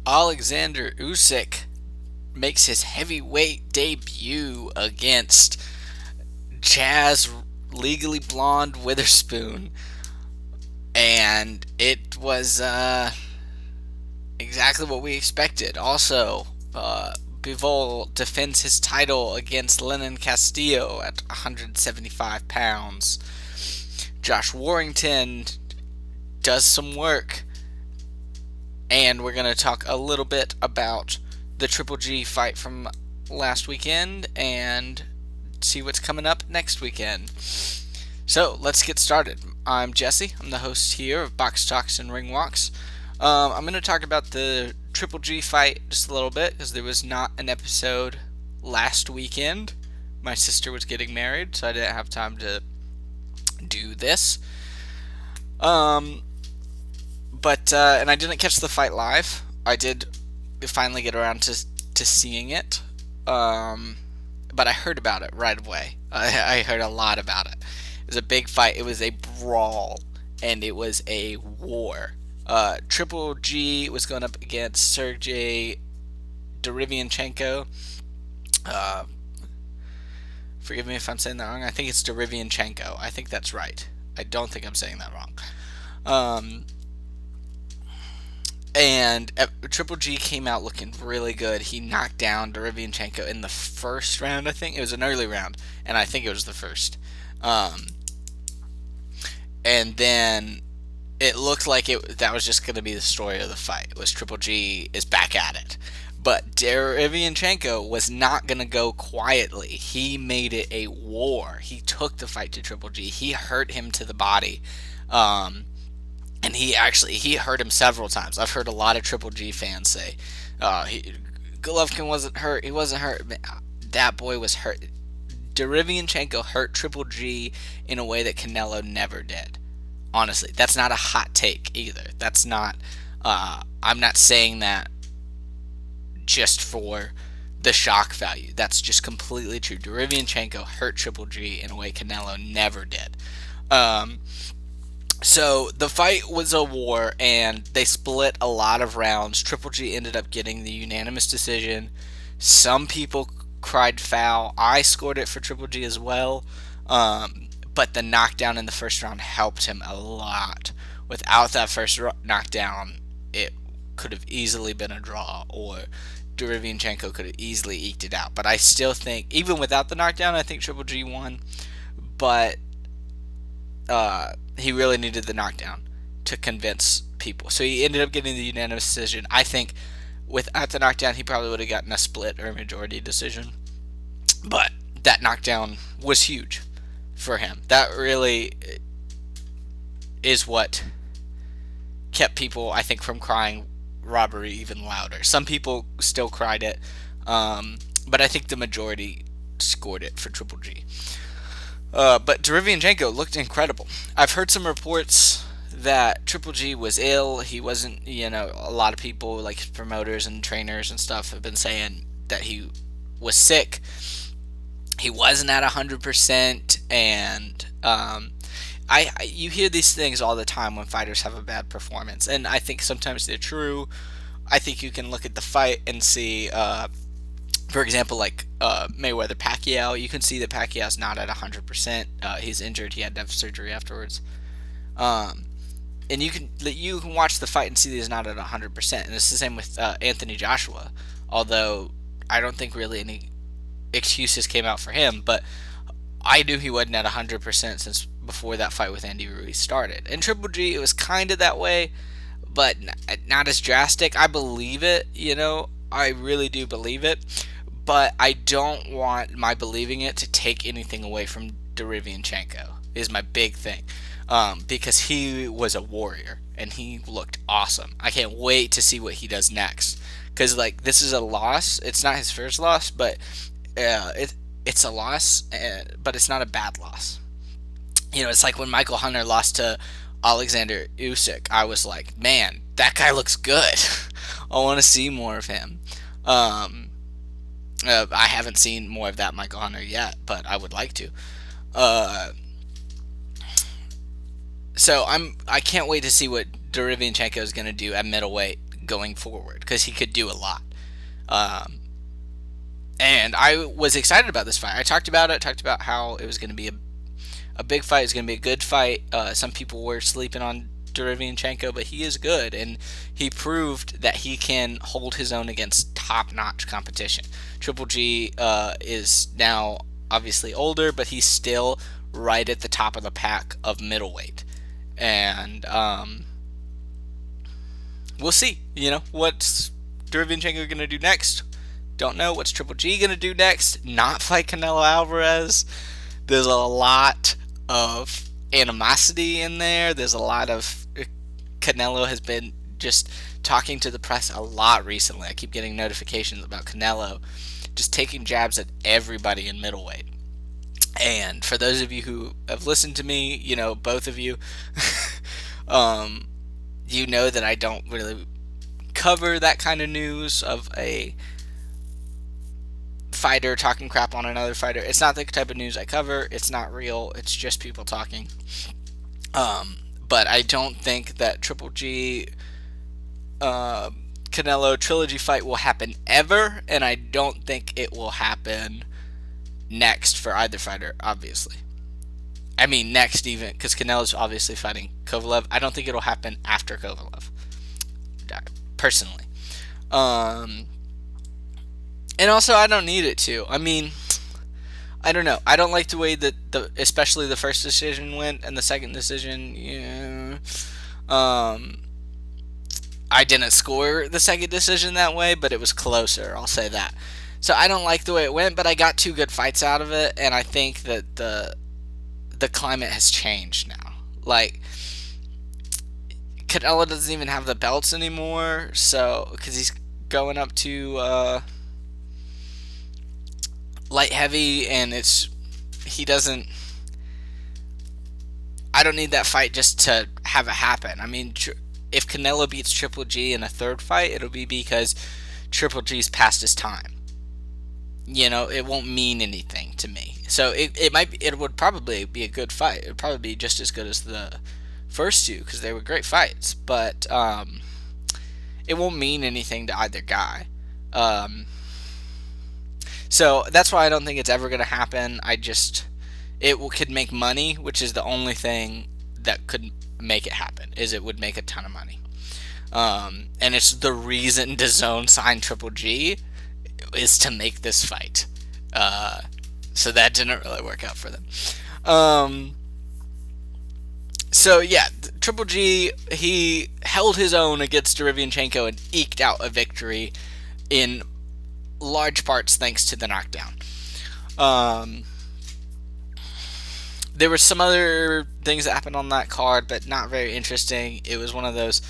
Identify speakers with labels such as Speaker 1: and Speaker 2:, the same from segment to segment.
Speaker 1: Alexander Usyk makes his heavyweight debut against Chazz Legally Blonde Witherspoon, and it was exactly what we expected. Also, Bivol defends his title against Lennon Castillo at 175 pounds. Josh Warrington does some work, and we're going to talk a little bit about the Triple G fight from last weekend and see what's coming up next weekend. So let's get started. I'm Jesse. I'm the host here of Box Talks and Ring Walks. I'm going to talk about the Triple G fight just a little bit because there was not an episode last weekend. My sister was getting married, so I didn't have time to do this. And I didn't catch the fight live. I did finally get around to seeing it. But I heard about it right away. I heard a lot about it. It was a big fight. It was a brawl, and it was a war. Triple G was going up against Sergey Derevyanchenko. Forgive me if I'm saying that wrong. I think it's Derevyanchenko. I think that's right. I don't think I'm saying that wrong. And Triple G came out looking really good. He knocked down Derevyanchenko in the first round, I think. It was an early round, and I think it was the first. And then it looked like that was just going to be the story of the fight. Was Triple G is back at it. But Derevyanchenko was not going to go quietly. He made it a war. He took the fight to Triple G. He hurt him to the body. And he hurt him several times. I've heard a lot of Triple G fans say, Golovkin wasn't hurt. He wasn't hurt. That boy was hurt. Derevyanchenko hurt Triple G in a way that Canelo never did. Honestly, that's not a hot take either. That's not, I'm not saying that just for the shock value. That's just completely true. Derevyanchenko hurt Triple G in a way Canelo never did. So the fight was a war, and they split a lot of rounds. Triple G ended up getting the unanimous decision. Some people cried foul. I scored it for Triple G as well. But the knockdown in the first round helped him a lot. Without that first knockdown, it could have easily been a draw, or Derevyanchenko could have easily eked it out. But I still think, even without the knockdown, I think Triple G won. But he really needed the knockdown to convince people. So he ended up getting the unanimous decision. I think without the knockdown, he probably would have gotten a split or a majority decision. But that knockdown was huge for him. That really is what kept people, I think, from crying robbery even louder. Some people still cried it, but I think the majority scored it for Triple G. But Derevyanchenko looked incredible. I've heard some reports that Triple G was ill. He wasn't, a lot of people, like his promoters and trainers and stuff, have been saying that he was sick. He wasn't at 100%, and you hear these things all the time when fighters have a bad performance, and I think sometimes they're true. I think you can look at the fight and see, for example, like Mayweather-Pacquiao, you can see that Pacquiao's not at 100%. He's injured. He had to have surgery afterwards. And you can watch the fight and see that he's not at 100%. And it's the same with Anthony Joshua, although I don't think really any excuses came out for him. But I knew he wasn't at 100% since before that fight with Andy Ruiz started. And Triple G, it was kind of that way, but not as drastic. I believe it, I really do believe it. But I don't want my believing it to take anything away from Derevyanchenko, is my big thing. Because he was a warrior, and he looked awesome. I can't wait to see what he does next. Because, this is a loss. It's not his first loss, but it's a loss, but it's not a bad loss. It's like when Michael Hunter lost to Alexander Usyk. I was like, man, that guy looks good. I want to see more of him. I haven't seen more of that Michael Hunter yet, but I would like to. So I can't wait to see what Derevyanchenko is going to do at middleweight going forward, because he could do a lot. And I was excited about this fight. I talked about how it was going to be a big fight. It's going to be a good fight. Some people were sleeping on Derevyanchenko, but he is good, and he proved that he can hold his own against top-notch competition. Triple G is now obviously older, but he's still right at the top of the pack of middleweight. And we'll see, what's Derevyanchenko going to do next. Don't know. What's Triple G going to do next? Not fight Canelo Alvarez. There's a lot of animosity in there. There's a lot of... Canelo has been just talking to the press a lot recently. I keep getting notifications about Canelo just taking jabs at everybody in middleweight. And for those of you who have listened to me, both of you, you know that I don't really cover that kind of news of a fighter talking crap on another fighter. It's not the type of news I cover. It's not real. It's just people talking. But I don't think that Triple G Canelo trilogy fight will happen ever, and I don't think it will happen next for either fighter, obviously. I mean, next even, because Canelo's obviously fighting Kovalev. I don't think it'll happen after Kovalev, personally. And also, I don't need it to. I mean, I don't know. I don't like the way that especially the first decision went, and the second decision, I didn't score the second decision that way, but it was closer, I'll say that. So I don't like the way it went, but I got 2 good fights out of it, and I think that the climate has changed now. Like, Canelo doesn't even have the belts anymore, so, because he's going up to light heavy, and I don't need that fight just to have it happen. I mean, if Canelo beats Triple G in a third fight, it'll be because Triple G's past his time. It won't mean anything to me. So it would probably be a good fight. It would probably be just as good as the first 2, because they were great fights. But it won't mean anything to either guy. So that's why I don't think it's ever going to happen. Could make money, which is the only thing that could make it happen, is it would make a ton of money. And it's the reason DAZN signed Triple G is to make this fight. So that didn't really work out for them. So yeah, Triple G, he held his own against Derevyanchenko and eked out a victory in large parts thanks to the knockdown. There were some other things that happened on that card, but not very interesting. It was one of those,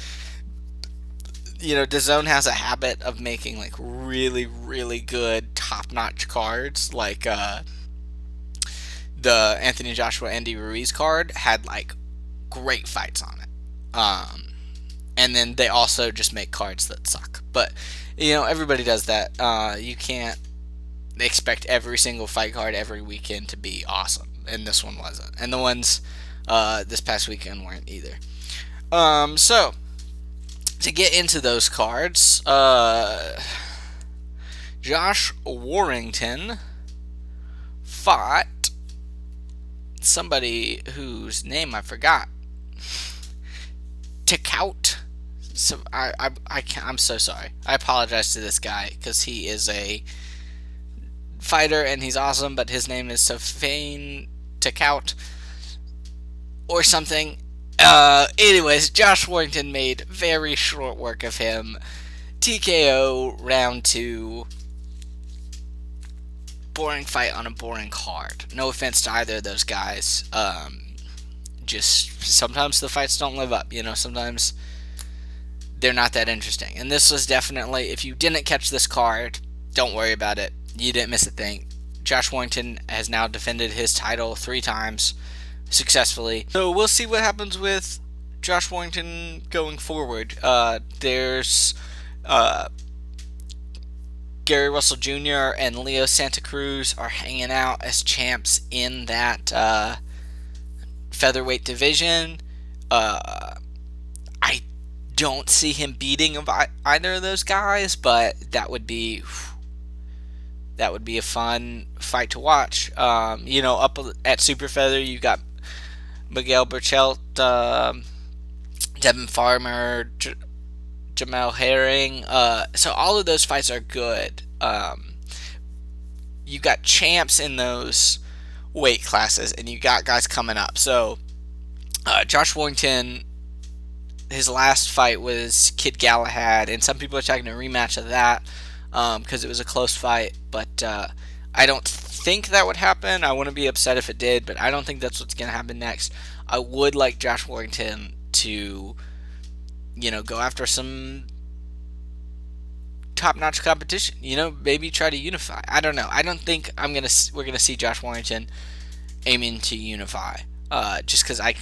Speaker 1: DAZN has a habit of making like really, really good top-notch cards. Like the Anthony Joshua Andy Ruiz card had like great fights on it. And then they also just make cards that suck. But everybody does that. You can't expect every single fight card every weekend to be awesome, and this one wasn't. And the ones this past weekend weren't either. So to get into those cards, Josh Warrington fought somebody whose name I forgot. Takout. So I'm so sorry. I apologize to this guy because he is a fighter and he's awesome, but his name is Sofane Takout or something. Anyways, Josh Warrington made very short work of him. TKO round 2. Boring fight on a boring card. No offense to either of those guys. Just sometimes the fights don't live up. Sometimes they're not that interesting. And this was definitely, if you didn't catch this card, don't worry about it. You didn't miss a thing. Josh Warrington has now defended his title 3 times successfully. So we'll see what happens with Josh Warrington going forward. There's Gary Russell Jr. and Leo Santa Cruz are hanging out as champs in that featherweight division. I don't see him beating either of those guys, but that would be a fun fight to watch. Up at super feather, you got Miguel Burchelt, Devin Farmer, Jamel Herring. So all of those fights are good. You got champs in those weight classes, and you got guys coming up. So Josh Warrington, his last fight was Kid Galahad, and some people are talking a rematch of that because it was a close fight. But I don't think that would happen. I wouldn't be upset if it did, but I don't think that's what's going to happen next. I would like Josh Warrington to, go after some top-notch competition. Maybe try to unify. I don't know. I don't think we're gonna see Josh Warrington aiming to unify. Just because I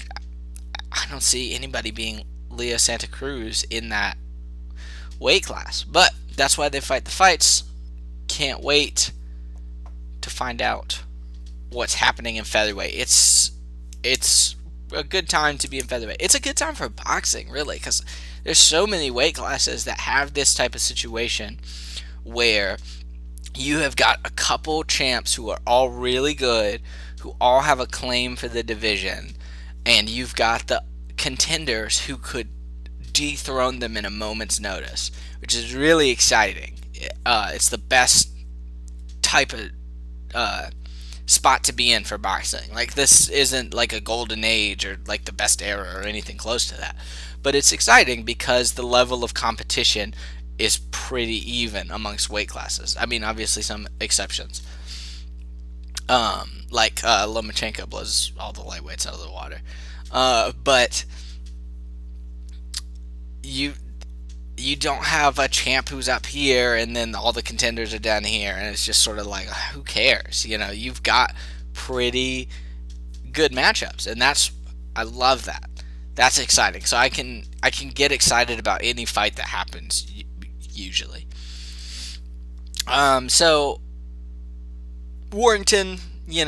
Speaker 1: don't see anybody being Leo Santa Cruz in that weight class. But that's why they fight the fights. Can't wait to find out what's happening in featherweight. It's a good time to be in featherweight. It's a good time for boxing, really, because there's so many weight classes that have this type of situation where you have got a couple champs who are all really good, who all have a claim for the division, and you've got the contenders who could dethrone them in a moment's notice, which is really exciting. It's the best type of spot to be in for boxing. Like, this isn't like a golden age or like the best era or anything close to that, but it's exciting because the level of competition is pretty even amongst weight classes. I mean, obviously some exceptions, like Lomachenko blows all the lightweights out of the water, but you don't have a champ who's up here and then all the contenders are down here, and it's just sort of like, who cares? You've got pretty good matchups, and I love that. That's exciting. So I can get excited about any fight that happens usually. So Warrington, he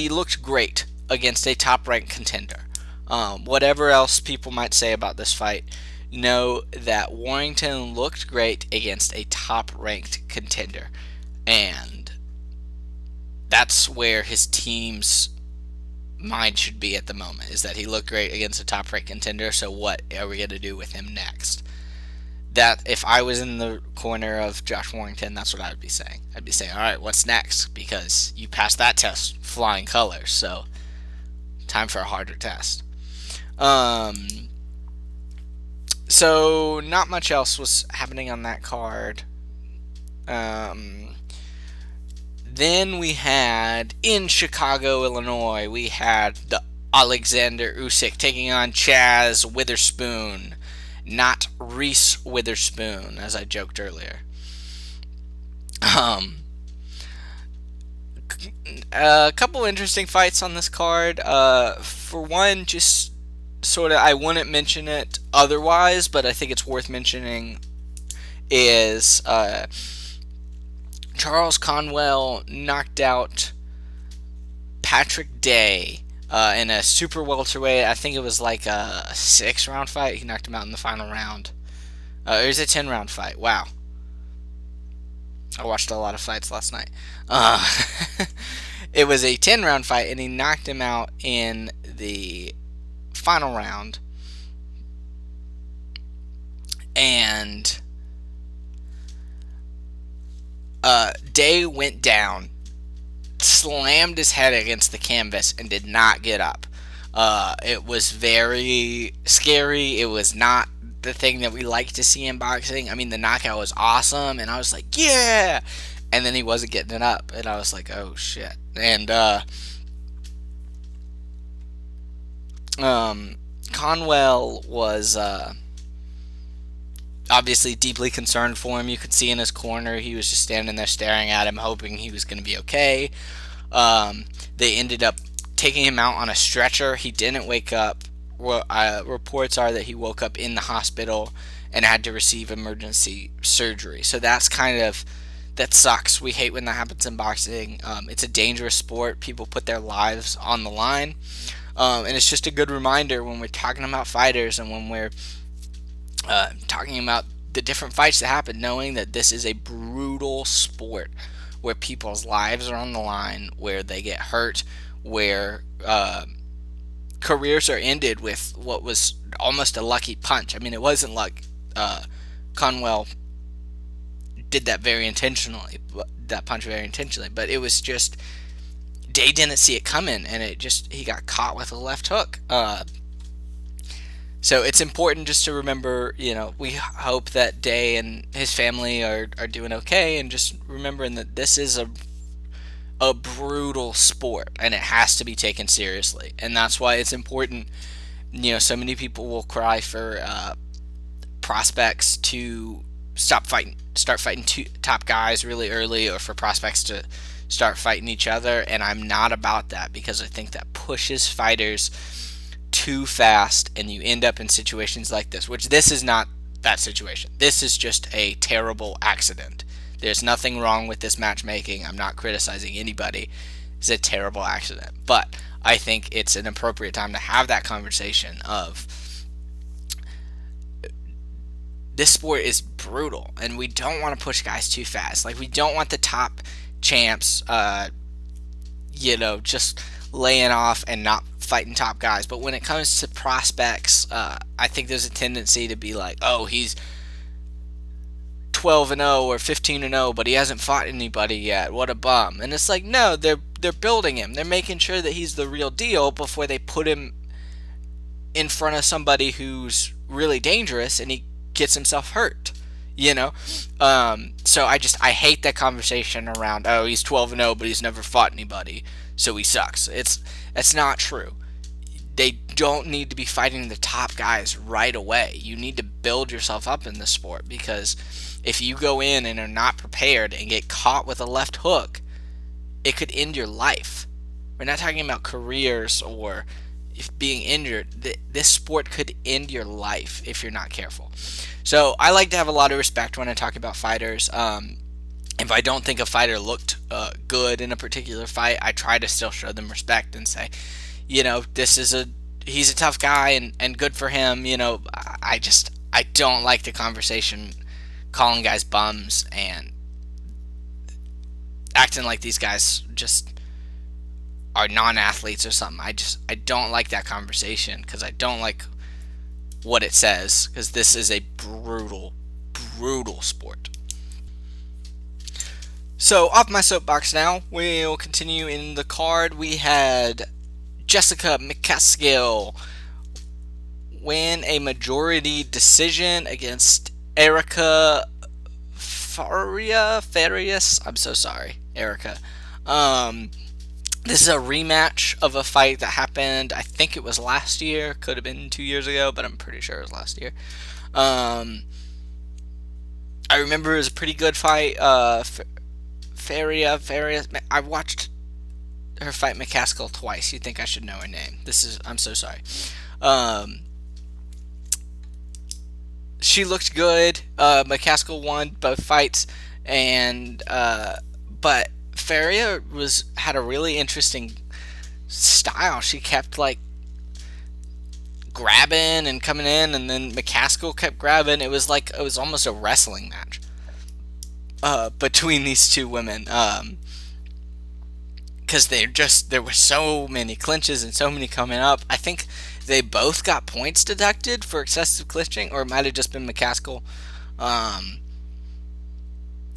Speaker 1: looked great against a top-ranked contender. Whatever else people might say about this fight, know that Warrington looked great against a top-ranked contender. And that's where his team's mind should be at the moment, is that he looked great against a top-ranked contender, so what are we going to do with him next? That, if I was in the corner of Josh Warrington, that's what I would be saying. I'd be saying, all right, what's next? Because you passed that test flying colors, so time for a harder test. So not much else was happening on that card. Then we had, in Chicago, Illinois, we had the Alexander Usyk taking on Chazz Witherspoon, not Reese Witherspoon, as I joked earlier. A couple interesting fights on this card. For one, just sort of, I wouldn't mention it otherwise, but I think it's worth mentioning, is Charles Conwell knocked out Patrick Day in a super welterweight. I think it was like a 6-round fight. He knocked him out in the final round. It was a 10-round fight. Wow. I watched a lot of fights last night. It was a 10-round fight, and he knocked him out in the final round. And Day went down, slammed his head against the canvas, and did not get up. It was very scary. It was not the thing that we like to see in boxing. I mean, the knockout was awesome, and I was like, yeah! And then he wasn't getting it up, and I was like, oh, shit. And Conwell was obviously deeply concerned for him. You could see in his corner, he was just standing there staring at him, hoping he was going to be okay. They ended up taking him out on a stretcher. He didn't wake up. Reports are that he woke up in the hospital and had to receive emergency surgery. So that sucks. We hate when that happens in boxing. It's a dangerous sport. People put their lives on the line. And it's just a good reminder when we're talking about fighters and when we're talking about the different fights that happen, knowing that this is a brutal sport where people's lives are on the line, where they get hurt, where careers are ended with what was almost a lucky punch. I mean, it wasn't like Conwell did that very intentionally, that punch very intentionally, but it was just Day didn't see it coming, and he got caught with a left hook. So it's important just to remember, we hope that Day and his family are doing okay, and just remembering that this is a brutal sport, and it has to be taken seriously. And that's why it's important, so many people will cry for prospects to start fighting top guys really early, or for prospects to start fighting each other, and I'm not about that, because I think that pushes fighters too fast, and you end up in situations like this, which this is not that situation. This is just a terrible accident. There's nothing wrong with this matchmaking. I'm not criticizing anybody. It's a terrible accident. But I think it's an appropriate time to have that conversation of this sport is brutal, and we don't want to push guys too fast. Like, we don't want the top champs, just laying off and not fighting top guys. But when it comes to prospects, I think there's a tendency to be like, oh, he's 12-0 or 15-0, but he hasn't fought anybody yet. What a bum. And it's like, no, they're building him. They're making sure that he's the real deal before they put him in front of somebody who's really dangerous and he gets himself hurt. So I hate that conversation around, oh, he's 12-0, but he's never fought anybody, so he sucks. It's not true. They don't need to be fighting the top guys right away. You need to build yourself up in this sport, because if you go in and are not prepared and get caught with a left hook, it could end your life. We're not talking about careers or if being injured. This sport could end your life if you're not careful. So I like to have a lot of respect when I talk about fighters. If I don't think a fighter looked good in a particular fight, I try to still show them respect and say, he's a tough guy and good for him. I don't like the conversation calling guys bums and acting like these guys just are non-athletes or something. I don't like that conversation, because I don't like what it says, because this is a brutal sport. So, off my soapbox now, we'll continue in the card. We had Jessica McCaskill win a majority decision against Erica Farias. I'm so sorry, Erica. This is a rematch of a fight that happened, I think it was last year. Could have been 2 years ago, but I'm pretty sure it was last year. I remember it was a pretty good fight. Farias. I watched her fight McCaskill twice. You'd think I should know her name. I'm so sorry. She looked good. McCaskill won both fights, but Faria had a really interesting style. She kept grabbing and coming in, and then McCaskill kept grabbing. It was almost a wrestling match between these two women, because there were so many clinches and so many coming up. I think they both got points deducted for excessive clinching, or it might have just been McCaskill.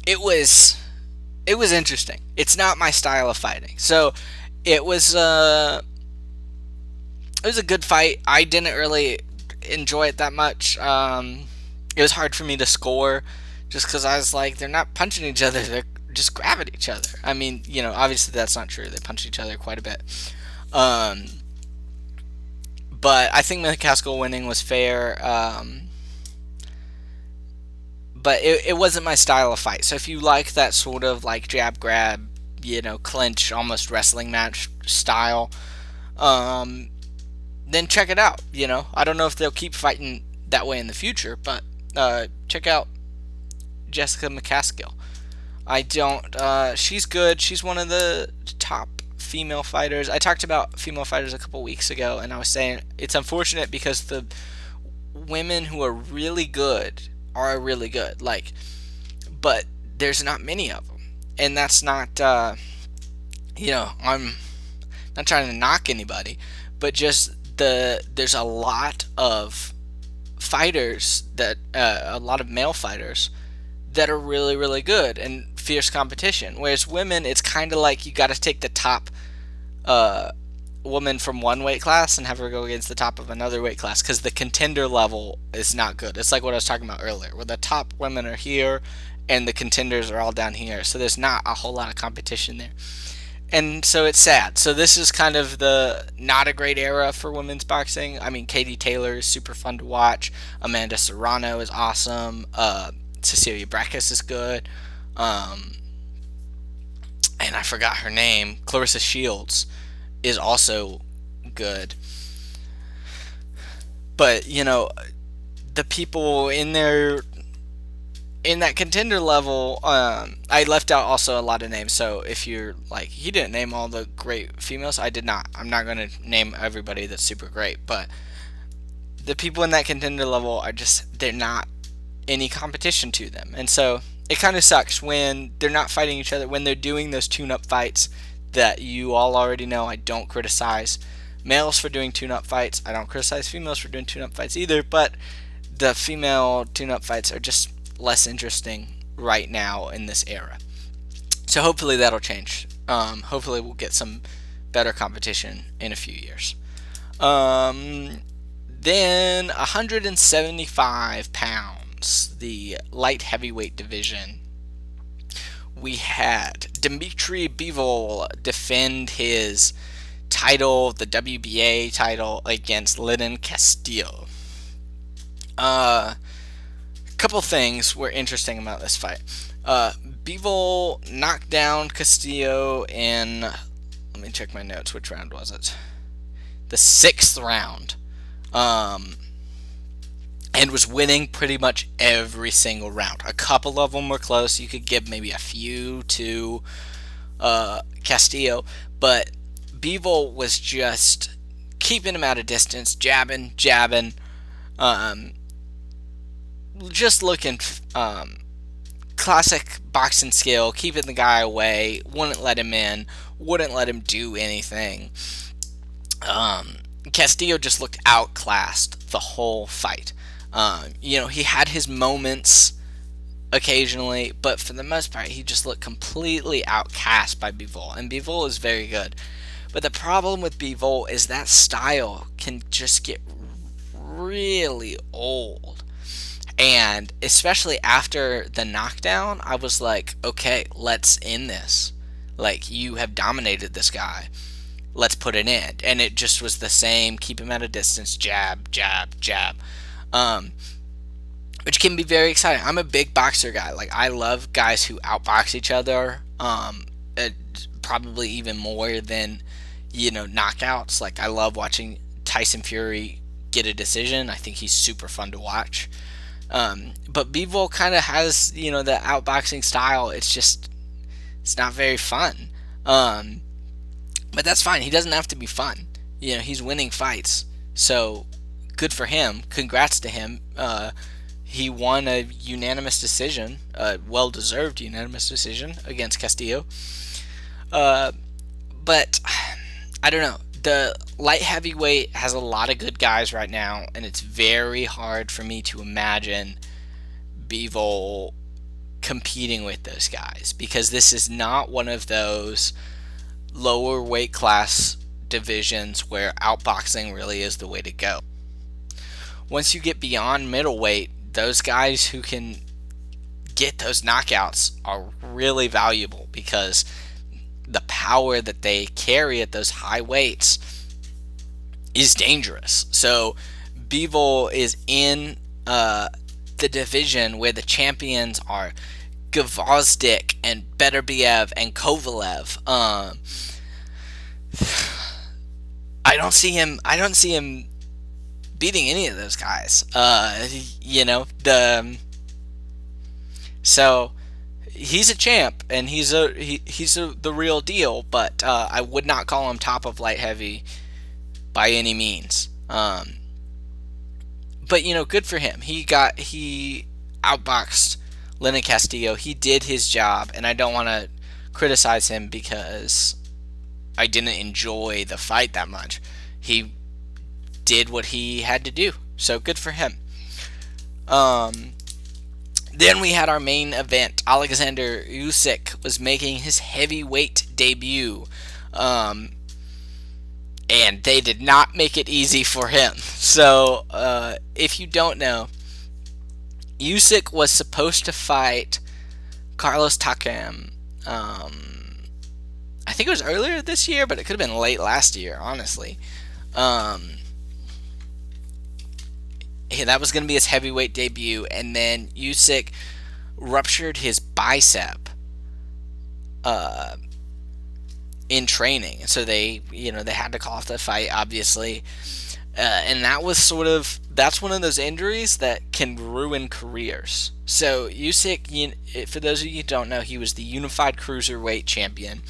Speaker 1: It was interesting. It's not my style of fighting, so it was a good fight. I didn't really enjoy it that much. It was hard for me to score, just because I was like, they're not punching each other, they're just grabbing each other. I mean, obviously that's not true. They punch each other quite a bit. But I think McCaskill winning was fair. But it wasn't my style of fight. So if you like that sort of jab, grab, clinch, almost wrestling match style, then check it out. I don't know if they'll keep fighting that way in the future, but check out Jessica McCaskill. She's good. She's one of the top female fighters. I talked about female fighters a couple weeks ago, and I was saying it's unfortunate because the women who are really good are really good. Like, but there's not many of them, and that's not. I'm not trying to knock anybody, but just there's a lot of fighters that a lot of male fighters that are really, really good and fierce competition. Whereas women, it's kind of like you got to take the top woman from one weight class and have her go against the top of another weight class, because the contender level is not good. It's like what I was talking about earlier, where the top women are here and the contenders are all down here. So there's not a whole lot of competition there. And so it's sad. So this is kind of the not a great era for women's boxing. I mean, Katie Taylor is super fun to watch. Amanda Serrano is awesome. Cecilia Brækhus is good. And I forgot her name. Clarissa Shields is also good. But, the people in there in that contender level, I left out also a lot of names. So if you're like, he didn't name all the great females, I did not. I'm not going to name everybody that's super great, but the people in that contender level are just, they're not any competition to them. And so it kind of sucks when they're not fighting each other, when they're doing those tune-up fights that you all already know. I don't criticize males for doing tune-up fights. I don't criticize females for doing tune-up fights either, but the female tune-up fights are just less interesting right now in this era. So hopefully that'll change. Hopefully we'll get some better competition in a few years. Then 175 pounds, the light heavyweight division. We had Dmitry Bivol defend his title, the WBA title, against Lenin Castillo. Couple things were interesting about this fight. Bivol knocked down Castillo in, let me check my notes, which round was it? The 6th round. And was winning pretty much every single round. A couple of them were close. You could give maybe a few to Castillo, but Bivol was just keeping him at a distance, jabbing, just looking classic boxing skill, keeping the guy away, wouldn't let him in, wouldn't let him do anything. Castillo just looked outclassed the whole fight. He had his moments occasionally, but for the most part, he just looked completely outcast by Bivol. And Bivol is very good. But the problem with Bivol is that style can just get really old. And especially after the knockdown, I was like, okay, let's end this. Like, you have dominated this guy. Let's put an end. And it just was the same, keep him at a distance, jab, jab, jab. Which can be very exciting. I'm a big boxer guy. Like, I love guys who outbox each other. Probably even more than, knockouts. Like, I love watching Tyson Fury get a decision. I think he's super fun to watch. But Bivol kind of has, the outboxing style. It's not very fun. But that's fine. He doesn't have to be fun. He's winning fights. So, good for him. Congrats to him. He won a unanimous decision, a well-deserved unanimous decision against Castillo. But, I don't know. The light heavyweight has a lot of good guys right now, and it's very hard for me to imagine Bivol competing with those guys, because this is not one of those lower weight class divisions where outboxing really is the way to go. Once you get beyond middleweight, those guys who can get those knockouts are really valuable, because the power that they carry at those high weights is dangerous. So Bivol is in the division where the champions are Gvozdyk and Beterbiev and Kovalev. I don't see him beating any of those guys. So he's a champ and he's the real deal, but I would not call him top of light heavy by any means. But good for him. He outboxed Lennon Castillo. He did his job, and I don't want to criticize him because I didn't enjoy the fight that much. He did what he had to do, so good for him. Then we had our main event. Alexander Usyk was making his heavyweight debut. And they did not make it easy for him. So, if you don't know, Usyk was supposed to fight Carlos Takam. I think it was earlier this year, but it could have been late last year, honestly. That was going to be his heavyweight debut, and then Usyk ruptured his bicep in training, and so they had to call off the fight, obviously, and that's one of those injuries that can ruin careers. So Usyk, for those of you who don't know, he was the unified cruiserweight champion.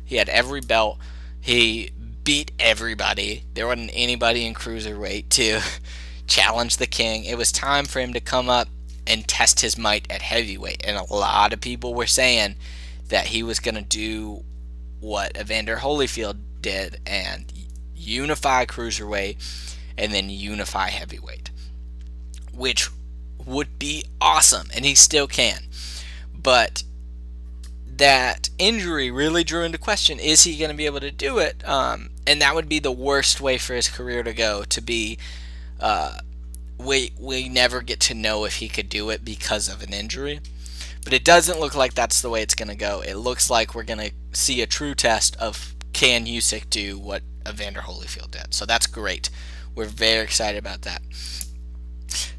Speaker 1: He had every belt. He beat everybody. There wasn't anybody in cruiserweight to challenge the king. It was time for him to come up and test his might at heavyweight, and a lot of people were saying that he was going to do what Evander Holyfield did and unify cruiserweight and then unify heavyweight, which would be awesome, and he still can. But that injury really drew into question, is he going to be able to do it? And that would be the worst way for his career to go, to be we never get to know if he could do it because of an injury. But it doesn't look like that's the way it's going to go. It looks like we're going to see a true test of, can Usyk do what Evander Holyfield did. So that's great. We're very excited about that.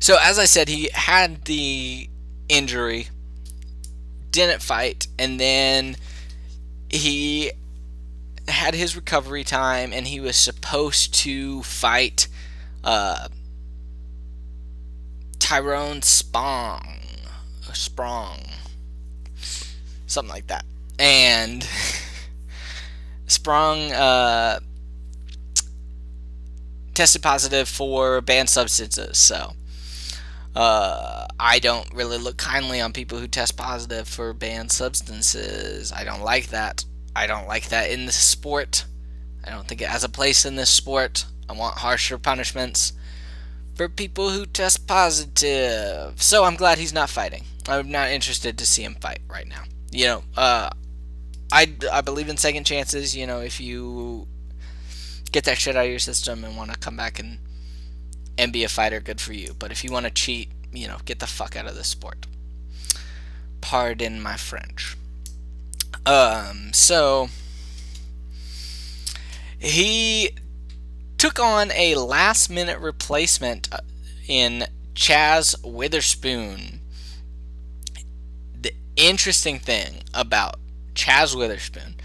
Speaker 1: So as I said, he had the injury, didn't fight, and then he had his recovery time, and he was supposed to fight Tyrone Sprong, something like that. And Sprong tested positive for banned substances, so I don't really look kindly on people who test positive for banned substances. I don't like that. I don't like that in this sport. I don't think it has a place in this sport. I want harsher punishments for people who test positive. So I'm glad he's not fighting. I'm not interested to see him fight right now. I believe in second chances. If you get that shit out of your system and want to come back and be a fighter, good for you. But if you want to cheat, get the fuck out of this sport. Pardon my French. So he took on a last-minute replacement in Chazz Witherspoon. The interesting thing about Chazz Witherspoon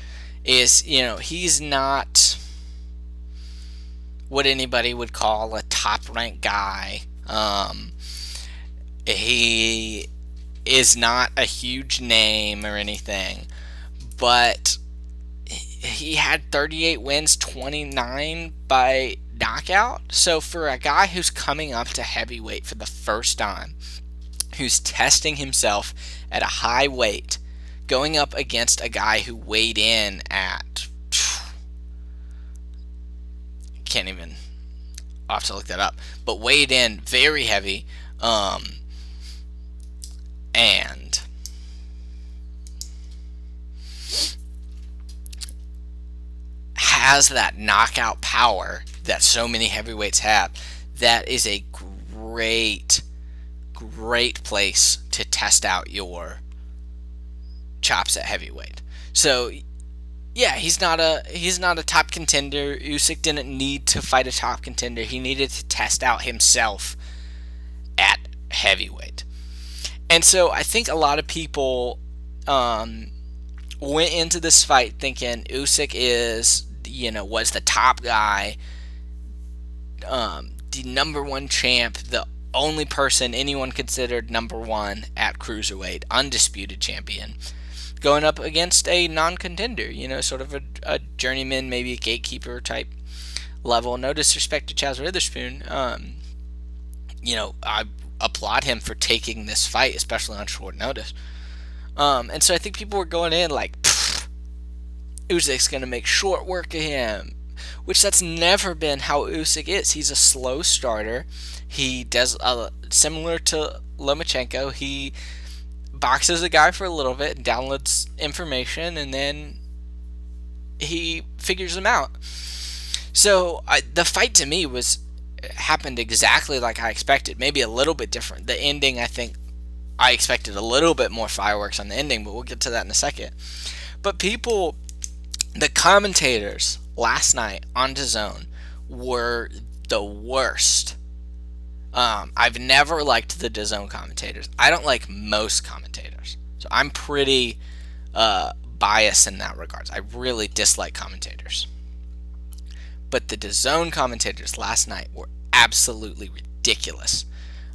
Speaker 1: is, he's not what anybody would call a top-ranked guy. He is not a huge name or anything, but he had 38 wins, 29 by knockout. So for a guy who's coming up to heavyweight for the first time, who's testing himself at a high weight, going up against a guy who weighed in at, can't even, I'll have to look that up, but weighed in very heavy, and has that knockout power that so many heavyweights have. That is a great place to test out your chops at heavyweight. So yeah, he's not a top contender. Usyk didn't need to fight a top contender. He needed to test out himself at heavyweight. And so I think a lot of people went into this fight thinking Usyk was the top guy, the number one champ, the only person anyone considered number one at cruiserweight, undisputed champion, going up against a non-contender, sort of a journeyman, maybe a gatekeeper type level. No disrespect to Chazz Witherspoon. I applaud him for taking this fight, especially on short notice. And so I think people were going in like, Usyk's going to make short work of him, which that's never been how Usyk is. He's a slow starter. He does, similar to Lomachenko, he boxes a guy for a little bit and downloads information, and then he figures them out. So the fight to me happened exactly like I expected, maybe a little bit different. The ending, I think, I expected a little bit more fireworks on the ending, but we'll get to that in a second. But the commentators last night on DAZN were the worst. I've never liked the DAZN commentators. I don't like most commentators, so I'm pretty biased in that regards. I really dislike commentators. But the DAZN commentators last night were absolutely ridiculous.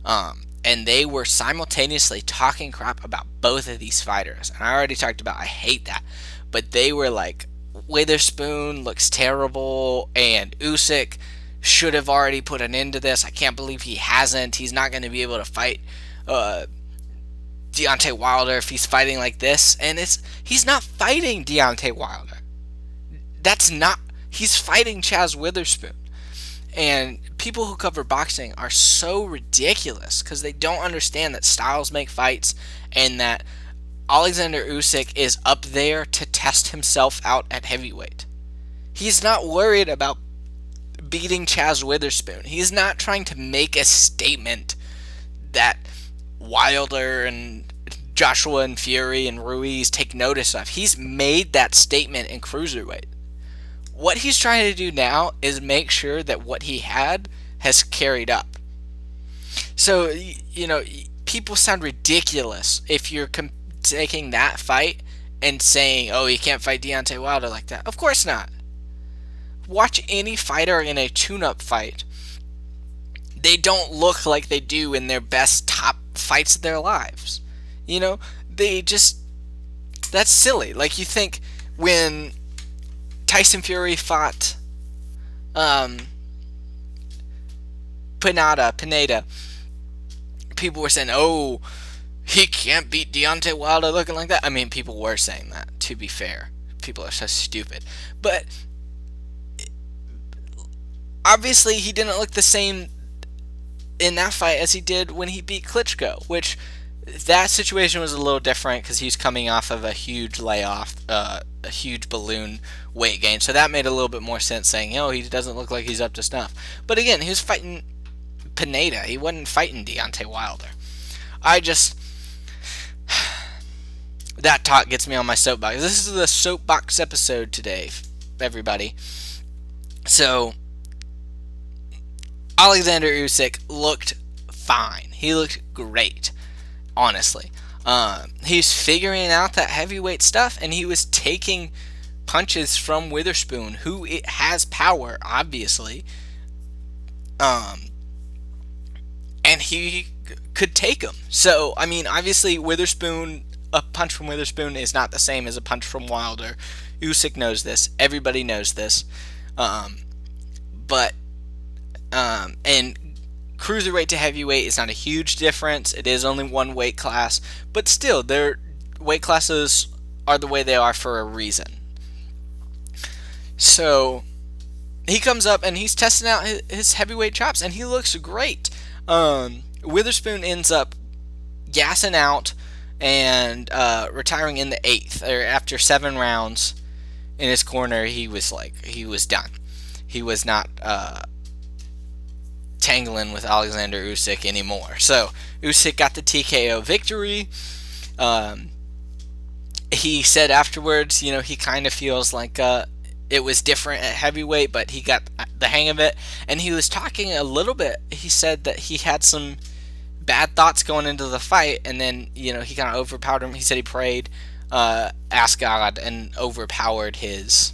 Speaker 1: And they were simultaneously talking crap about both of these fighters. And I already talked about I hate that. But they were like, Witherspoon looks terrible, and Usyk should have already put an end to this. I can't believe he hasn't. He's not going to be able to fight Deontay Wilder if he's fighting like this. And he's not fighting Deontay Wilder. He's fighting Chazz Witherspoon. And people who cover boxing are so ridiculous because they don't understand that styles make fights and that Alexander Usyk is up there to test himself out at heavyweight. He's not worried about beating Chazz Witherspoon. He's not trying to make a statement that Wilder and Joshua and Fury and Ruiz take notice of. He's made that statement in cruiserweight. What he's trying to do now is make sure that what he had has carried up. So, people sound ridiculous if you're taking that fight and saying, oh, you can't fight Deontay Wilder like that. Of course not. Watch any fighter in a tune-up fight. They don't look like they do in their best top fights of their lives. That's silly. Like, you think when Tyson Fury fought Pineda, people were saying, oh, he can't beat Deontay Wilder looking like that. I mean, people were saying that, to be fair. People are so stupid. But obviously he didn't look the same in that fight as he did when he beat Klitschko, which that situation was a little different because he was coming off of a huge layoff, a huge balloon weight gain. So that made a little bit more sense, saying, he doesn't look like he's up to snuff. But again, he was fighting Pineda. He wasn't fighting Deontay Wilder. That talk gets me on my soapbox. This is the soapbox episode today, everybody. So, Alexander Usyk looked fine. He looked great, honestly. He's figuring out that heavyweight stuff, and he was taking punches from Witherspoon, who has power, obviously. And he could take him. So, I mean, obviously, a punch from Witherspoon is not the same as a punch from Wilder. Usyk knows this. Everybody knows this. And cruiserweight to heavyweight is not a huge difference. It is only one weight class. But still, their weight classes are the way they are for a reason. So, he comes up and he's testing out his heavyweight chops, and he looks great. Witherspoon ends up gassing out and retiring in the 8th, or after 7 rounds in his corner. He was done. He was not tangling with Alexander Usyk anymore. So Usyk got the TKO victory. He said afterwards, he kind of feels like it was different at heavyweight, but he got the hang of it. And he was talking a little bit. He said that he had some bad thoughts going into the fight, and then, he kind of overpowered him. He said he prayed, asked God, and overpowered his,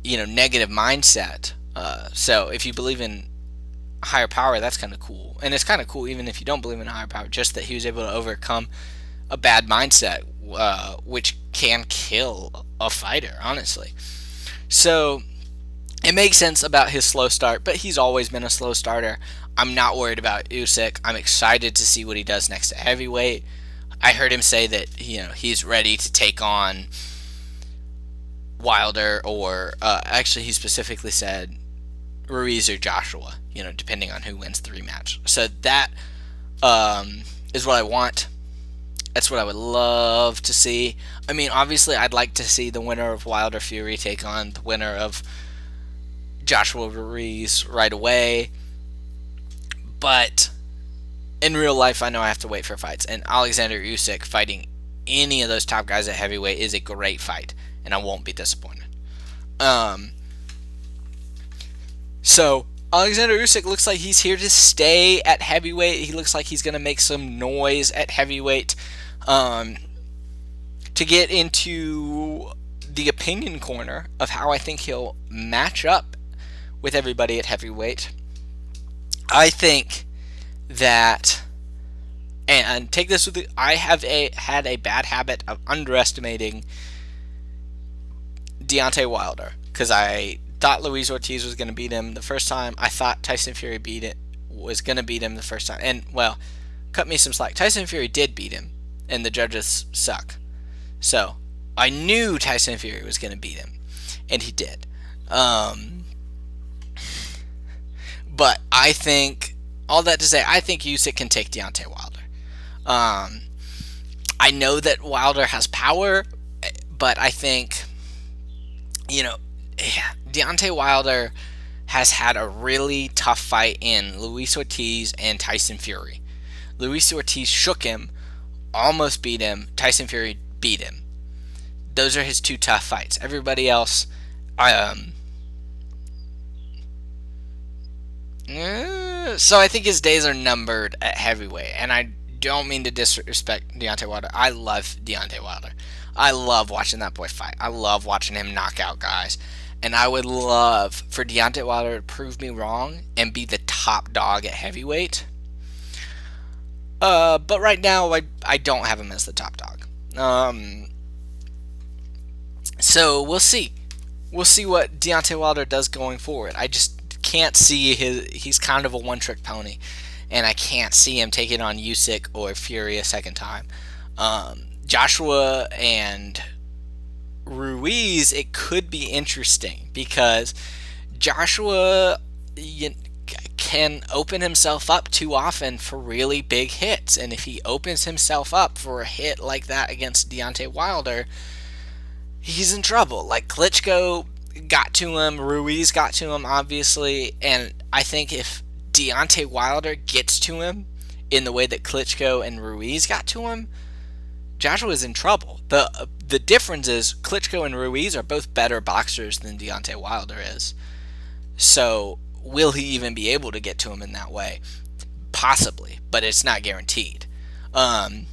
Speaker 1: negative mindset. So if you believe in higher power, that's kind of cool. And it's kind of cool even if you don't believe in a higher power, just that he was able to overcome a bad mindset, which can kill a fighter, honestly. So it makes sense about his slow start, but he's always been a slow starter. I'm not worried about Usyk. I'm excited to see what he does next to heavyweight. I heard him say that he's ready to take on Wilder, or actually he specifically said Ruiz or Joshua, depending on who wins the rematch. So that is what I want. That's what I would love to see. I mean, obviously, I'd like to see the winner of Wilder Fury take on the winner of Joshua Ruiz right away. But in real life, I know I have to wait for fights. And Alexander Usyk fighting any of those top guys at heavyweight is a great fight, and I won't be disappointed. So Alexander Usyk looks like he's here to stay at heavyweight. He looks like he's going to make some noise at heavyweight. To get into the opinion corner of how I think he'll match up with everybody at heavyweight, I think that, and take this with I have had a bad habit of underestimating Deontay Wilder, because I thought Luis Ortiz was going to beat him the first time. I thought Tyson Fury was going to beat him the first time. And, well, cut me some slack. Tyson Fury did beat him, and the judges suck. So, I knew Tyson Fury was going to beat him, and he did. But I think, all that to say, I think Usyk can take Deontay Wilder. I know that Wilder has power, but I think, Deontay Wilder has had a really tough fight in Luis Ortiz and Tyson Fury. Luis Ortiz shook him, almost beat him. Tyson Fury beat him. Those are his two tough fights. Everybody else, so I think his days are numbered at heavyweight. And I don't mean to disrespect Deontay Wilder. I love Deontay Wilder. I love watching that boy fight. I love watching him knock out guys. And I would love for Deontay Wilder to prove me wrong and be the top dog at heavyweight. But right now, I don't have him as the top dog. So we'll see. We'll see what Deontay Wilder does going forward. I just can't see he's kind of a one-trick pony. And I can't see him taking on Usyk or Fury a second time. Joshua and Ruiz, it could be interesting because Joshua can open himself up too often for really big hits, and if he opens himself up for a hit like that against Deontay Wilder, he's in trouble. Like Klitschko got to him, Ruiz got to him, obviously, and I think if Deontay Wilder gets to him in the way that Klitschko and Ruiz got to him, Joshua's in trouble. The difference is Klitschko and Ruiz are both better boxers than Deontay Wilder is. So, will he even be able to get to him in that way? Possibly, but it's not guaranteed. And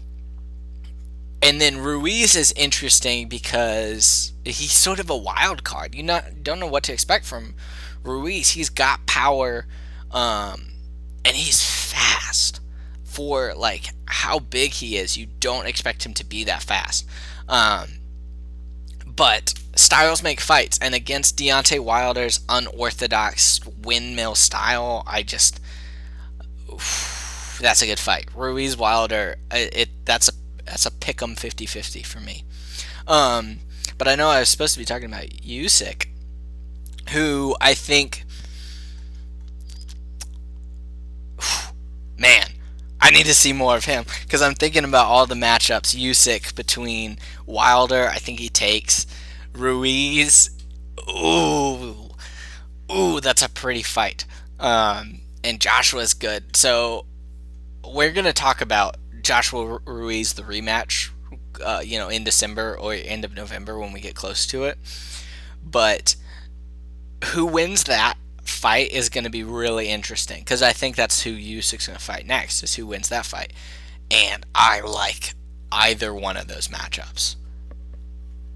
Speaker 1: then Ruiz is interesting because he's sort of a wild card. You don't know what to expect from Ruiz. He's got power, and he's fast. For like how big he is, you don't expect him to be that fast. But styles make fights, and against Deontay Wilder's unorthodox windmill style, that's a good fight. Ruiz Wilder, that's a pick'em 50-50 for me. But I know I was supposed to be talking about Usyk, who I think, man, I need to see more of him because I'm thinking about all the matchups. Usyk between Wilder, I think he takes. Ruiz, ooh, that's a pretty fight. And Joshua's good. So we're gonna talk about Joshua Ruiz, the rematch, in December or end of November when we get close to it. But who wins that fight is going to be really interesting because I think that's who Usyk's going to fight next, is who wins that fight. And I like either one of those matchups.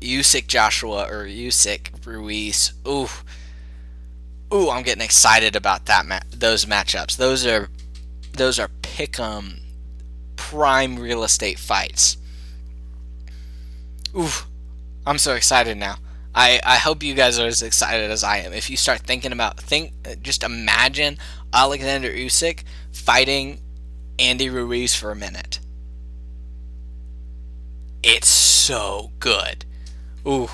Speaker 1: Usyk Joshua or Usyk Ruiz. Ooh. Ooh, I'm getting excited about those matchups. Those are pick'em prime real estate fights. Ooh, I'm so excited now. I hope you guys are as excited as I am. If you start thinking about just imagine Alexander Usyk fighting Andy Ruiz for a minute. It's so good. Ooh,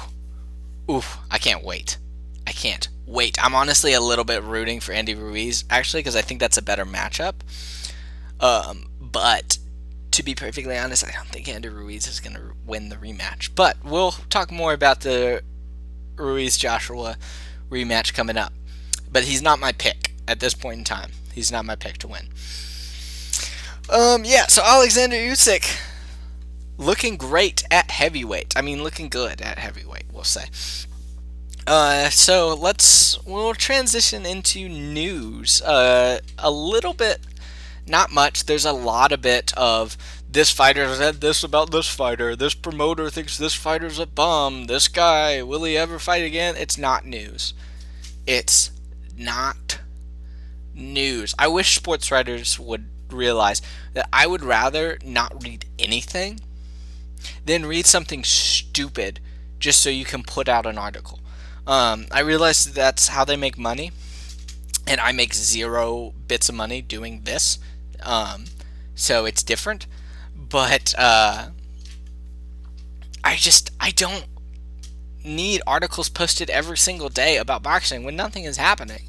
Speaker 1: ooh, I can't wait. I can't wait. I'm honestly a little bit rooting for Andy Ruiz actually because I think that's a better matchup. But to be perfectly honest, I don't think Andy Ruiz is going to win the rematch. But we'll talk more about the Ruiz Joshua rematch coming up. But he's not my pick at this point in time. He's not my pick to win. Yeah, so Alexander Usyk looking great at heavyweight. I mean, looking good at heavyweight, we'll say. So we'll transition into news. A little bit, not much. There's a lot of bit of this fighter said this about this fighter. This promoter thinks this fighter's a bum. This guy, will he ever fight again? It's not news. It's not news. I wish sports writers would realize that I would rather not read anything than read something stupid just so you can put out an article. I realize that's how they make money, and I make 0 bits of money doing this, so it's different. But I don't need articles posted every single day about boxing when nothing is happening.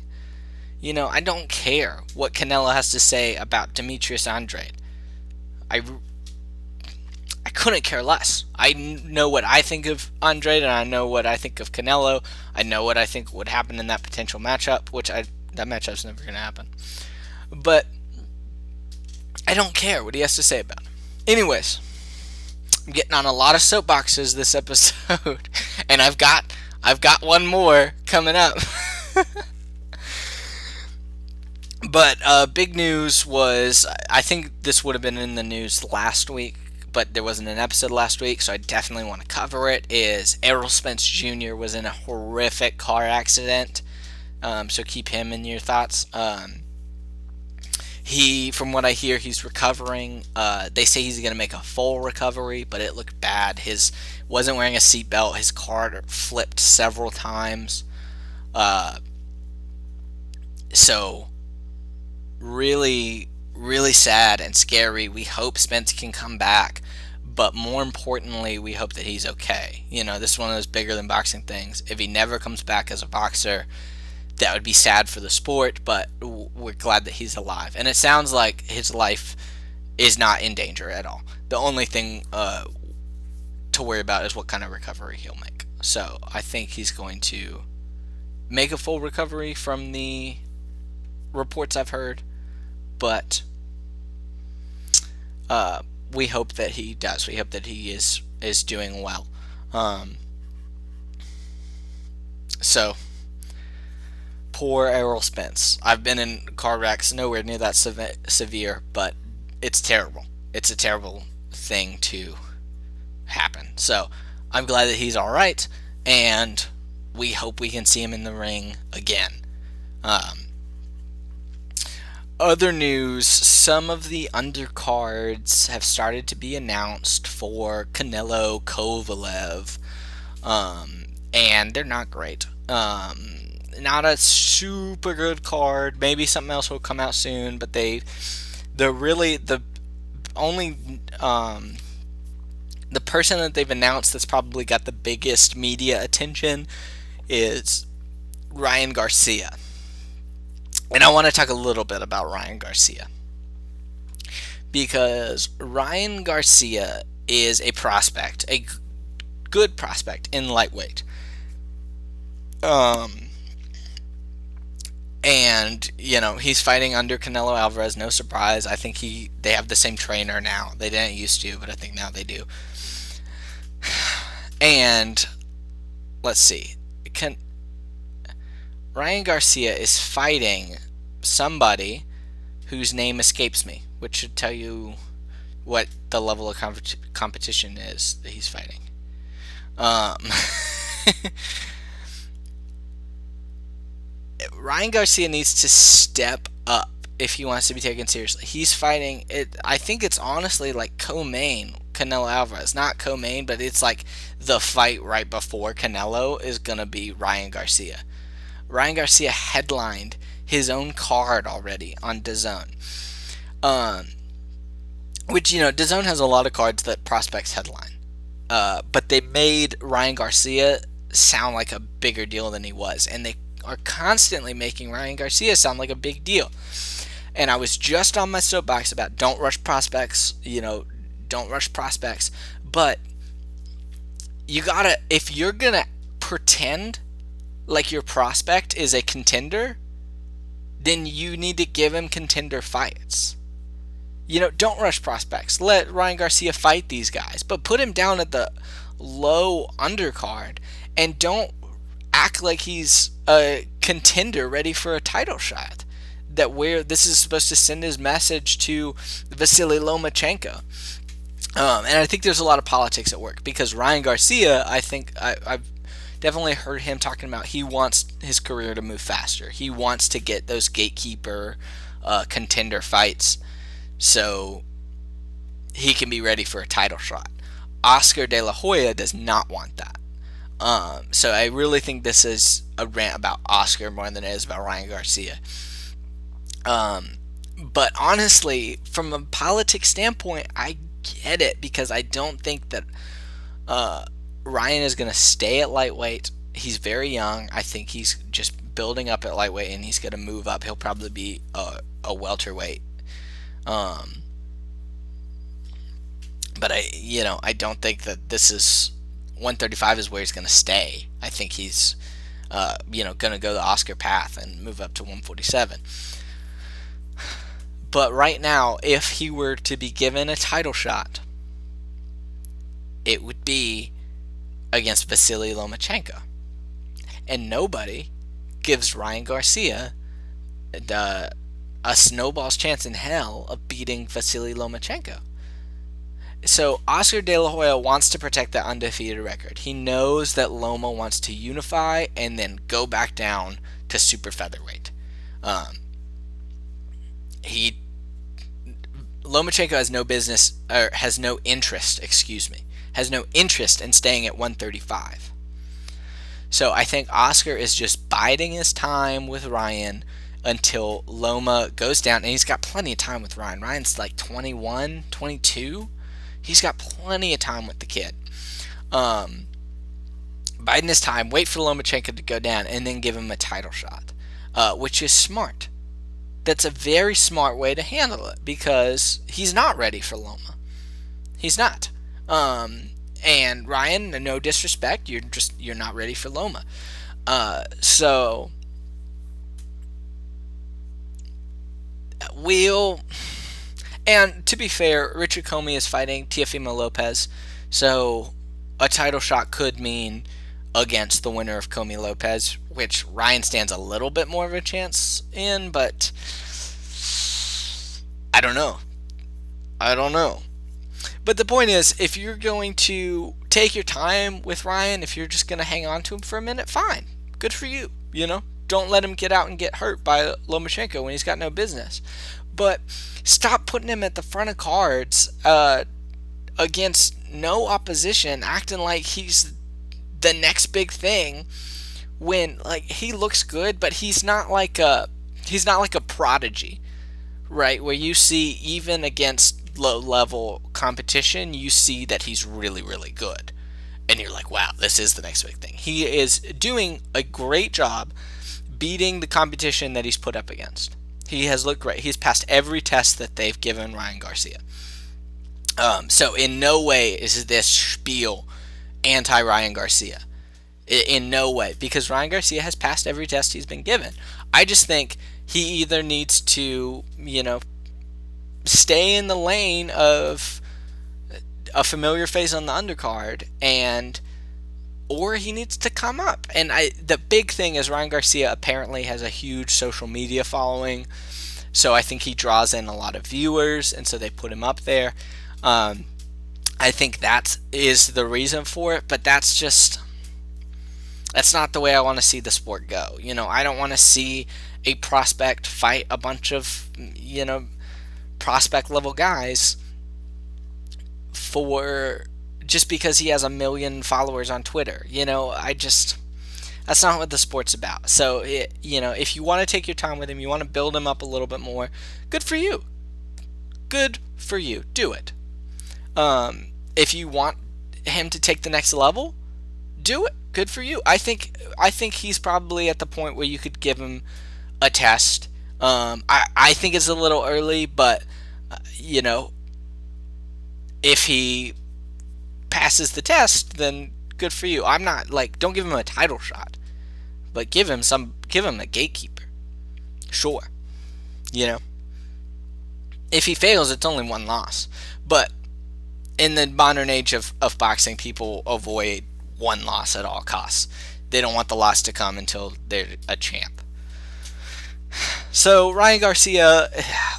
Speaker 1: I don't care what Canelo has to say about Demetrius Andrade. I couldn't care less. I know what I think of Andrade, and I know what I think of Canelo. I know what I think would happen in that potential matchup, that matchup's never going to happen. But I don't care what he has to say about him. Anyways, I'm getting on a lot of soapboxes this episode, and I've got one more coming up. But big news was, I think this would have been in the news last week, but there wasn't an episode last week, so I definitely want to cover it, is Errol Spence Jr. was in a horrific car accident, so keep him in your thoughts. From what I hear, he's recovering. They say he's going to make a full recovery, but it looked bad. Wasn't wearing a seatbelt. His car flipped several times. So really, really sad and scary. We hope Spence can come back, but more importantly, we hope that he's okay. This is one of those bigger than boxing things. If he never comes back as a boxer, that would be sad for the sport, but we're glad that he's alive. And it sounds like his life is not in danger at all. The only thing to worry about is what kind of recovery he'll make. So I think he's going to make a full recovery from the reports I've heard, but we hope that he does. We hope that he is doing well. So poor Errol Spence. I've been in car wrecks nowhere near that severe, but it's terrible. It's a terrible thing to happen. So I'm glad that he's all right, and we hope we can see him in the ring again. Other news, some of the undercards have started to be announced for Canelo Kovalev, and they're not great. Not a super good card. Maybe something else will come out soon, but they're really the only the person that they've announced that's probably got the biggest media attention is Ryan Garcia. And I want to talk a little bit about Ryan Garcia, because Ryan Garcia is a prospect, a good prospect in lightweight. And he's fighting under Canelo Alvarez, no surprise. I think they have the same trainer now. They didn't used to, but I think now they do. And let's see, Ryan Garcia is fighting somebody whose name escapes me, which should tell you what the level of competition is that he's fighting. Ryan Garcia needs to step up if he wants to be taken seriously. He's fighting it. I think it's honestly like co-main Canelo Alvarez, not co-main, but it's like the fight right before Canelo is gonna be Ryan Garcia. Ryan Garcia headlined his own card already on DAZN. Which, DAZN has a lot of cards that prospects headline. But they made Ryan Garcia sound like a bigger deal than he was. And they are constantly making Ryan Garcia sound like a big deal. And I was just on my soapbox about don't rush prospects, don't rush prospects. But you gotta, if you're gonna pretend like your prospect is a contender, then you need to give him contender fights. Don't rush prospects. Let Ryan Garcia fight these guys, but put him down at the low undercard and don't act like he's a contender ready for a title shot. This is supposed to send his message to Vasily Lomachenko. And I think there's a lot of politics at work because Ryan Garcia, I think I've definitely heard him talking about he wants his career to move faster. He wants to get those gatekeeper contender fights so he can be ready for a title shot. Oscar De La Hoya does not want that. So I really think this is a rant about Oscar more than it is about Ryan Garcia. But honestly, from a politics standpoint, I get it because I don't think that Ryan is going to stay at lightweight. He's very young. I think he's just building up at lightweight and he's going to move up. He'll probably be a welterweight. But I don't think that this is 135 is where he's going to stay. I think he's going to go the Oscar path and move up to 147. But right now, if he were to be given a title shot, it would be against Vasily Lomachenko. And nobody gives Ryan Garcia a snowball's chance in hell of beating Vasily Lomachenko. So Oscar De La Hoya wants to protect that undefeated record. He knows that Loma wants to unify and then go back down to super featherweight. Lomachenko has no interest in staying at 135. So I think Oscar is just biding his time with Ryan until Loma goes down, and he's got plenty of time with Ryan. Ryan's like 21, 22. He's got plenty of time with the kid. Biding his time, wait for Lomachenko to go down, and then give him a title shot, which is smart. That's a very smart way to handle it because he's not ready for Loma. He's not. And Ryan, no disrespect, you're not ready for Loma. And to be fair, Richard Comey is fighting Teofimo Lopez, so a title shot could mean against the winner of Comey Lopez, which Ryan stands a little bit more of a chance in, but I don't know. But the point is, if you're going to take your time with Ryan, if you're just going to hang on to him for a minute, fine. Good for you, Don't let him get out and get hurt by Lomachenko when he's got no business. But stop putting him at the front of cards against no opposition, acting like he's the next big thing when he looks good, but he's not like a prodigy, right? Where you see even against low level competition, you see that he's really, really good. And you're like, wow, this is the next big thing. He is doing a great job beating the competition that he's put up against. He has looked great. He's passed every test that they've given Ryan Garcia. So in no way is this spiel anti-Ryan Garcia. In no way. Because Ryan Garcia has passed every test he's been given. I just think he either needs to, stay in the lane of a familiar face on the undercard, or he needs to come up. And the big thing is Ryan Garcia apparently has a huge social media following, so I think he draws in a lot of viewers, and so they put him up there. I think that is the reason for it, but that's just, That's not the way I want to see the sport go. I don't want to see a prospect fight a bunch of, prospect level guys for just because he has a million followers on Twitter. That's not what the sport's about. So, if you want to take your time with him, you want to build him up a little bit more, good for you. Good for you. Do it. If you want him to take the next level, do it. Good for you. I think he's probably at the point where you could give him a test. I think it's a little early, but if he passes the test, then good for you. I'm not like, don't give him a title shot, but give him a gatekeeper. Sure. If he fails, it's only one loss. But in the modern age of boxing, people avoid one loss at all costs. They don't want the loss to come until they're a champ. So Ryan Garcia,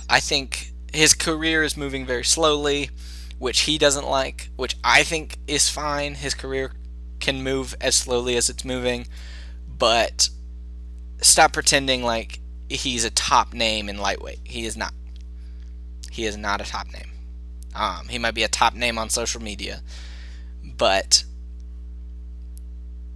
Speaker 1: I think his career is moving very slowly, which he doesn't like, which I think is fine. His career can move as slowly as it's moving, but stop pretending like he's a top name in lightweight. He is not. He is not a top name. He might be a top name on social media, but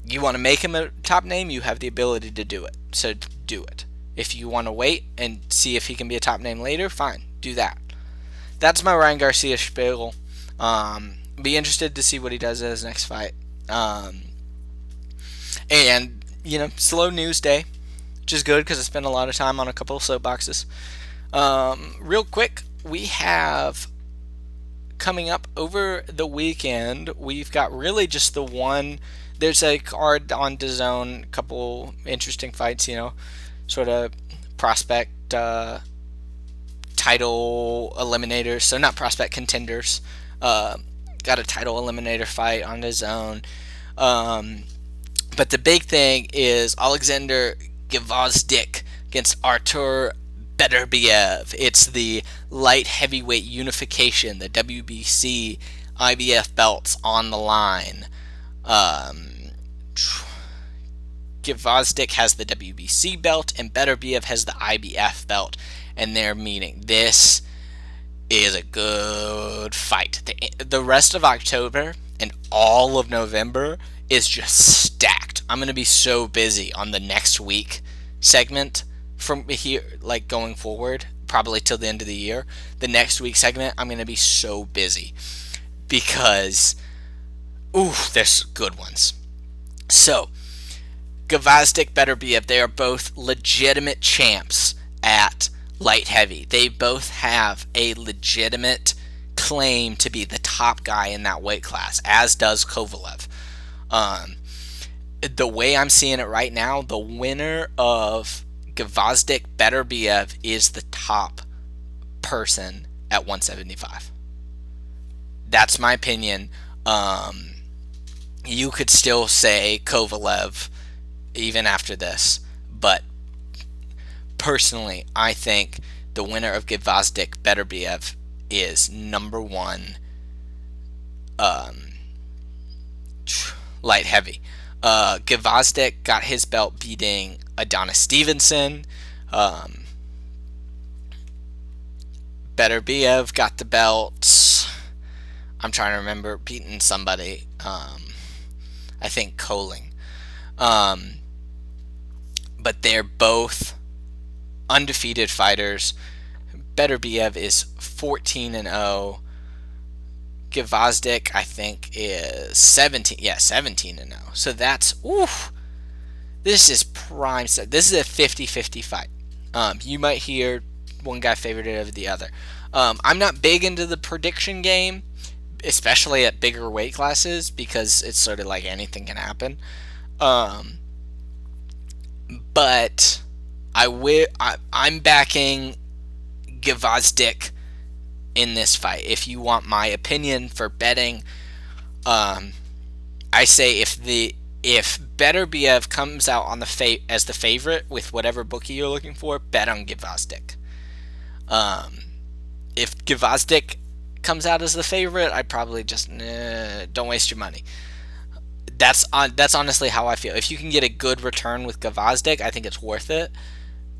Speaker 1: you want to make him a top name, you have the ability to do it. So do it. If you want to wait and see if he can be a top name later, fine, do that. That's my Ryan Garcia spiel. Be interested to see what he does in his next fight. And, slow news day, which is good because I spent a lot of time on a couple of soapboxes. Real quick, we have coming up over the weekend, we've got really just the one. There's a card on DAZN, a couple interesting fights, sort of prospect title eliminators. So not prospect contenders. Got a title eliminator fight on DAZN. But the big thing is Alexander Gvozdyk against Artur Beterbiev. It's the light heavyweight unification, the WBC IBF belts on the line. Gvozdyk has the WBC belt and Beterbiev has the IBF belt, and they're meeting. This is a good fight. The rest of October and all of November is just stacked. I'm going to be so busy on the next week segment from here, like going forward, probably till the end of the year. The next week segment, I'm going to be so busy because, there's good ones. So, Gvozdyk, Beterbiev, they are both legitimate champs at light heavy. They both have a legitimate claim to be the top guy in that weight class, as does Kovalev. The way I'm seeing it right now, the winner of Gvozdyk Beterbiev is the top person at 175. That's my opinion. You could still say Kovalev even after this, but personally, I think the winner of Gvozdyk Beterbiev is number one light heavy. Gvozdyk got his belt beating Adonis Stevenson. Beterbiev got the belt, I'm trying to remember, beating somebody. I think Coling. But they're both undefeated fighters. Beterbiev is 14-0. Gvozdyk, I think, is 17. Yeah, 17-0. So that's, this is prime. This is a 50-50 fight. You might hear one guy favored it over the other. I'm not big into the prediction game, especially at bigger weight classes, because it's sort of like anything can happen. But I'm backing Gvozdyk in this fight. If you want my opinion for betting, I say if Beterbiev comes out on the as the favorite with whatever bookie you're looking for, bet on Gvozdyk. If Gvozdyk comes out as the favorite, I'd probably just don't waste your money. That's honestly how I feel. If you can get a good return with Gvozdyk, I think it's worth it.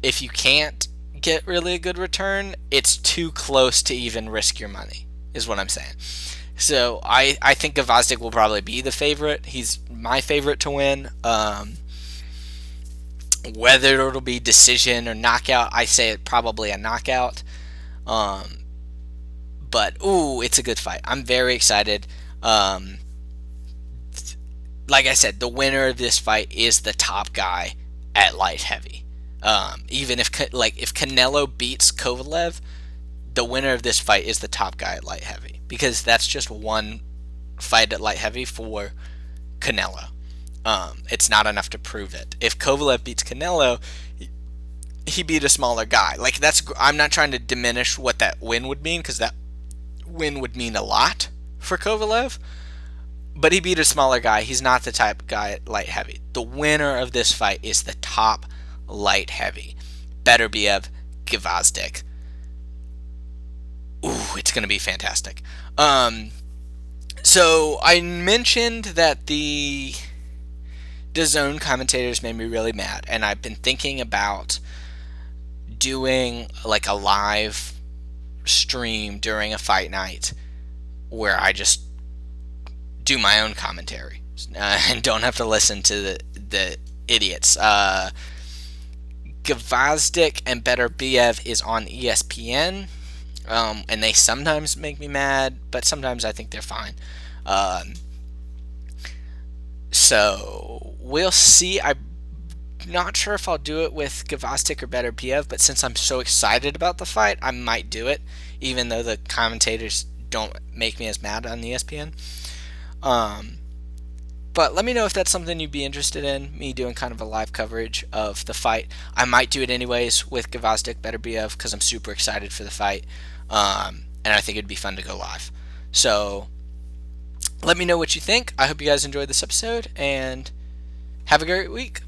Speaker 1: If you can't get really a good return, it's too close to even risk your money, is what I'm saying. So I think Gvozdyk will probably be the favorite. He's my favorite to win. Whether it'll be decision or knockout, I say it probably a knockout. Um, but ooh, it's a good fight. I'm very excited. Like I said, the winner of this fight is the top guy at light heavy. Even if Canelo beats Kovalev, the winner of this fight is the top guy at light heavy, because that's just one fight at light heavy for Canelo. It's not enough to prove it. If Kovalev beats Canelo, he beat a smaller guy. Like, that's I'm not trying to diminish what that win would mean, because that win would mean a lot for Kovalev. But he beat a smaller guy. He's not the type of guy at light heavy. The winner of this fight is the top light heavy. Beterbiev, Gvozdyk. Ooh, it's going to be fantastic. So I mentioned that the DAZN commentators made me really mad, and I've been thinking about doing like a live stream during a fight night where I just do my own commentary and don't have to listen to the idiots. Gvozdyk and Beterbiev is on ESPN, and they sometimes make me mad, but sometimes I think they're fine. So we'll see. I'm not sure if I'll do it with Gvozdyk or Beterbiev, but since I'm so excited about the fight, I might do it, even though the commentators don't make me as mad on ESPN. But let me know if that's something you'd be interested in, me doing kind of a live coverage of the fight. I might do it anyways with Gvozdyk, Beterbiev, because I'm super excited for the fight, and I think it'd be fun to go live. So let me know what you think. I hope you guys enjoyed this episode, and have a great week.